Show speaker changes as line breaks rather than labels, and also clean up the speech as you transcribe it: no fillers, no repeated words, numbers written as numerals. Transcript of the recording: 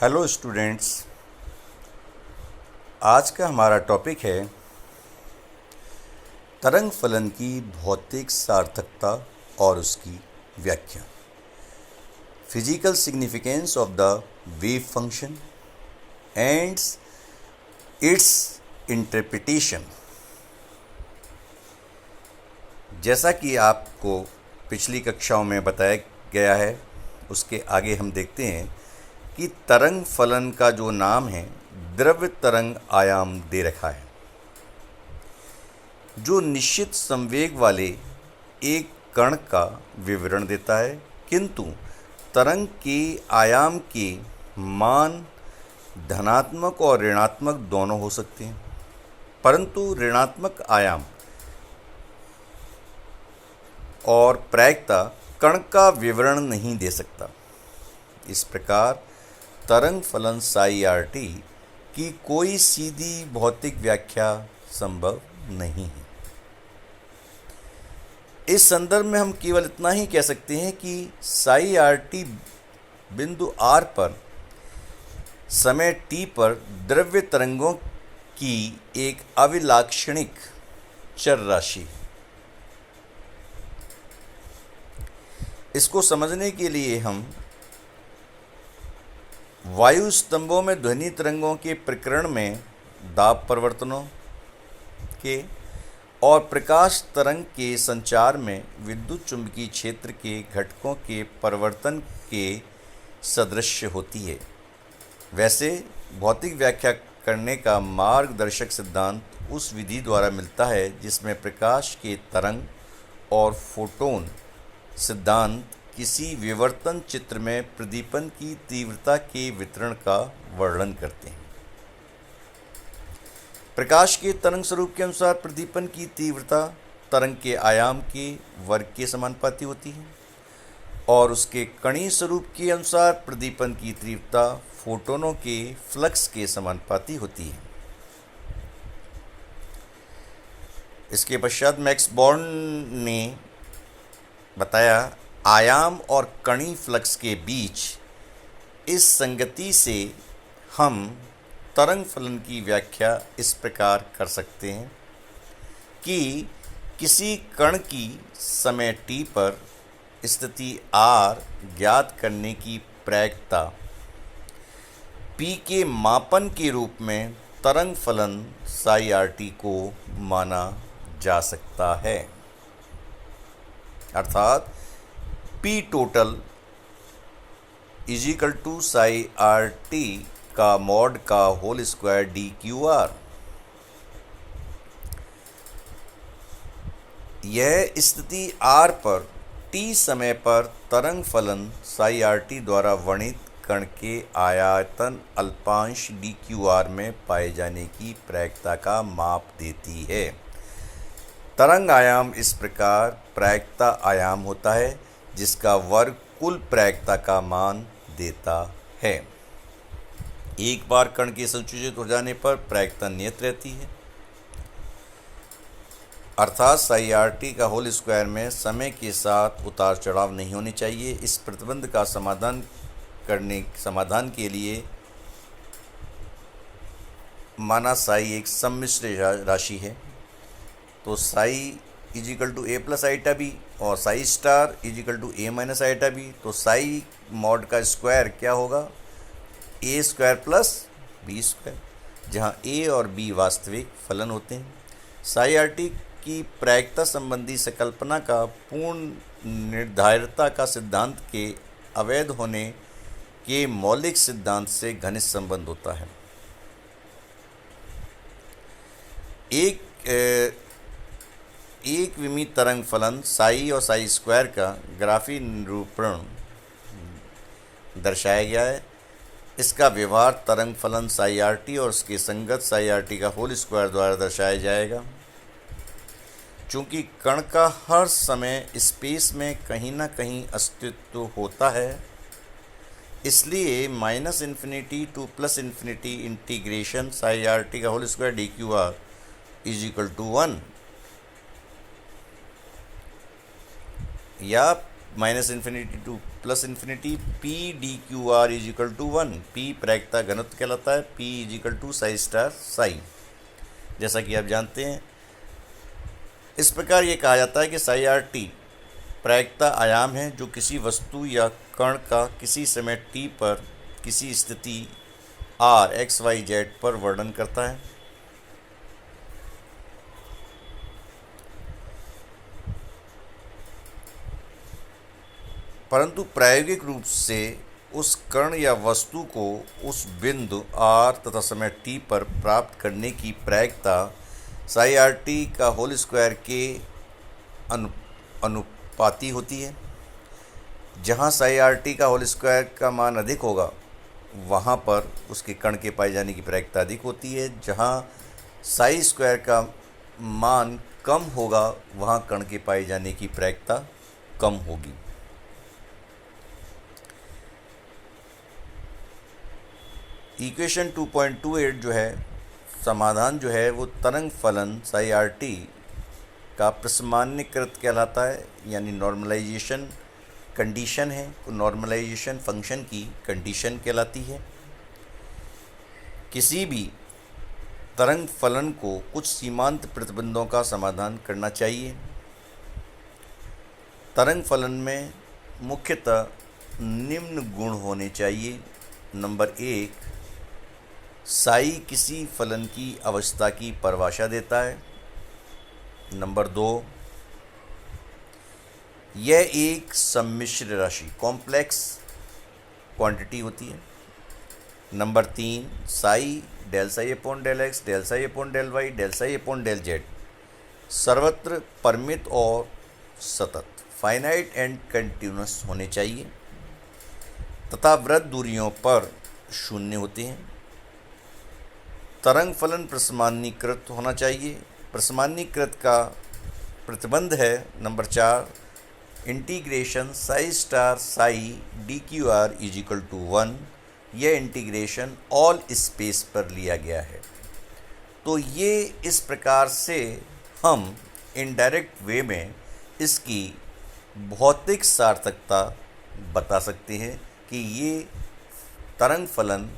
Hello students, आज का हमारा टॉपिक है तरंग फलन की भौतिक सार्थकता और उसकी व्याख्या। Physical significance of the wave function and it's interpretation. जैसा कि आपको पिछली कक्षाओं में बताया गया है, उसके आगे हम देखते हैं कि तरंग फलन का जो नाम है द्रव्य तरंग आयाम दे रखा है, जो निश्चित संवेग वाले एक कण का विवरण देता है। किंतु तरंग के आयाम के मान धनात्मक और ऋणात्मक दोनों हो सकते हैं, परंतु ऋणात्मक आयाम और प्रायिकता कण का विवरण नहीं दे सकता। इस प्रकार तरंग फलन साई आर टी की कोई सीधी भौतिक व्याख्या संभव नहीं है। इस संदर्भ में हम केवल इतना ही कह सकते हैं कि साई आर टी बिंदु आर पर समय टी पर द्रव्य तरंगों की एक अविलाक्षणिक चर राशि है। इसको समझने के लिए हम वायु स्तंभों में ध्वनि तरंगों के प्रकरण में दाब परिवर्तनों के और प्रकाश तरंग के संचार में विद्युत चुंबकीय क्षेत्र के घटकों के परिवर्तन के सदृश होती है। वैसे भौतिक व्याख्या करने का मार्गदर्शक सिद्धांत उस विधि द्वारा मिलता है जिसमें प्रकाश के तरंग और फोटोन सिद्धांत किसी विवर्तन चित्र में प्रदीपन की तीव्रता के वितरण का वर्णन करते हैं। प्रकाश के तरंग स्वरूप के अनुसार प्रदीपन की तीव्रता तरंग के आयाम के वर्ग के समानुपाती होती है और उसके कणीय स्वरूप के अनुसार प्रदीपन की तीव्रता फोटोनों के फ्लक्स के समानुपाती होती है। इसके पश्चात मैक्स बॉर्न ने बताया, आयाम और कणीय फ्लक्स के बीच इस संगति से हम तरंग फलन की व्याख्या इस प्रकार कर सकते हैं कि किसी कण की समय t पर स्थिति r ज्ञात करने की प्रायिकता p के मापन के रूप में तरंग फलन साई आर टी को माना जा सकता है। अर्थात P total is equal to psi R T का मॉड का whole square D Q r. यह स्थिति R पर T समय पर तरंग फलन साई आर टी द्वारा वर्णित कण के आयतन अल्पांश डी क्यू आर में पाए जाने की प्रायिकता का माप देती है। तरंग आयाम इस प्रकार प्रायिकता आयाम होता है जिसका वर्ग कुल प्रायिकता का मान देता है। एक बार कण के संकुचित हो जाने पर प्रायिकता नियत रहती है, अर्थात साई आर टी का होल स्क्वायर में समय के साथ उतार चढ़ाव नहीं होने चाहिए। इस प्रतिबंध का समाधान के लिए माना साई एक सम्मिश्र राशि है, तो psi is equal to A plus iota B और psi star is equal to A minus iota B. तो साई मॉड का स्क्वायर क्या होगा, A square plus B square, जहाँ ए और बी वास्तविक फलन होते हैं। साई आर टी की प्रायिकता संबंधी संकल्पना का पूर्ण निर्धारिता का सिद्धांत के अवैध होने के मौलिक सिद्धांत से घनिष्ठ संबंध होता है। एक विमीय तरंग फलन साई और साई स्क्वायर का ग्राफी निरूपण दर्शाया गया है। इसका व्यवहार तरंग फलन साई आर टी और उसके संगत साई आर टी का होल स्क्वायर द्वारा दर्शाया जाएगा। चूँकि कण का हर समय स्पेस में कहीं ना कहीं अस्तित्व होता है, इसलिए minus infinity to plus infinity integration psi R T का whole square D Q R is equal to 1 या minus infinity to plus infinity, P D Q R is equal to 1। P प्रायिकता घनत्व कहलाता है, P is equal to psi star psi, जैसा कि आप जानते हैं। इस प्रकार ये कहा जाता है कि साई आर टी प्रायिकता आयाम है जो किसी वस्तु या कण का किसी समय टी पर किसी स्थिति आर एक्स वाई जेड पर वर्णन करता है। परंतु प्रायोगिक रूप से उस कण या वस्तु को उस बिंदु आर तथा समय टी पर प्राप्त करने की प्रायिकता साई आर टी का होल स्क्वायर के अनुपाती होती है। जहाँ साई आर टी का होल स्क्वायर का मान अधिक होगा वहाँ पर उसके कण के पाए जाने की प्रायिकता अधिक होती है। जहाँ साई स्क्वायर का मान कम होगा वहाँ कण के पाए जाने की प्रायिकता कम होगी। इक्वेशन 2.28 जो है समाधान जो है वो तरंग फलन साई आर टी का प्रसामान्यीकृत कहलाता है, यानी नॉर्मलाइजेशन कंडीशन है। तो नॉर्मलाइजेशन फंक्शन की कंडीशन कहलाती है। किसी भी तरंग फलन को कुछ सीमांत प्रतिबंधों का समाधान करना चाहिए। तरंग फलन में मुख्यतः निम्न गुण होने चाहिए। नंबर 1, साई किसी फलन की अवस्था की परिभाषा देता है। नंबर 2, यह एक सम्मिश्र राशि कॉम्प्लेक्स क्वांटिटी होती है। Number 3, psi del psi upon del x, del psi upon del y, del psi upon del z सर्वत्र परिमित और सतत फाइनाइट एंड कंटिन्यूअस होने चाहिए तथा वृत्त दूरियों पर शून्य होते हैं। तरंग फलन प्रसामान्यीकृत होना चाहिए। प्रसामान्यीकृत का प्रतिबंध है number 4, integration psi star psi d Q R is equal to 1। यह इंटीग्रेशन ऑल स्पेस पर लिया गया है। तो ये इस प्रकार से हम इनडायरेक्ट वे में इसकी भौतिक सार्थकता बता सकते हैं कि ये तरंग फलन